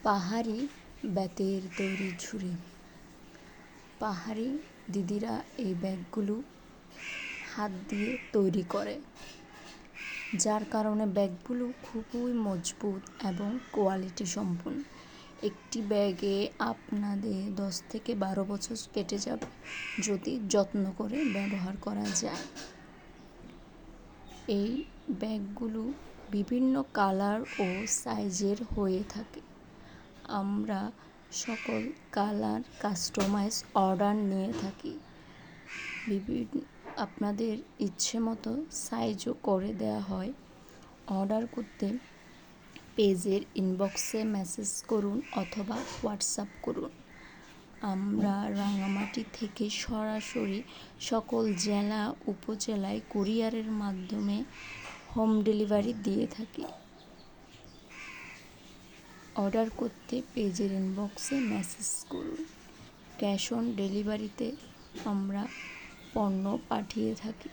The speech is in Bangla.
পাহাড়ি বেতের তৈরি ঝুড়ি। পাহাড়ি দিদিরা এই ব্যাগগুলো হাত দিয়ে তৈরি করে, যার কারণে ব্যাগগুলো খুবই মজবুত এবং কোয়ালিটি সম্পন্ন। একটি ব্যাগে আপনাদের 10 থেকে 12 বছর কেটে যাবে যদি যত্ন করে ব্যবহার করা যায়। এই ব্যাগগুলো বিভিন্ন কালার ও সাইজের হয়ে থাকে। আমরা সকল কালার কাস্টমাইজ অর্ডার নিয়ে থাকি। আপনাদের ইচ্ছে মতো সাইজও করে দেওয়া হয়। অর্ডার করতে পেজের ইনবক্সে মেসেজ করুন অথবা হোয়াটসঅ্যাপ করুন। আমরা রাঙামাটি থেকে সরাসরি সকল জেলা উপজেলায় কুরিয়ারের মাধ্যমে হোম ডেলিভারি দিয়ে থাকি। অর্ডার করতে পেজের ইনবক্সে মেসেজ করুন। ক্যাশ অন ডেলিভারিতে আমরা পণ্য পাঠিয়ে থাকি।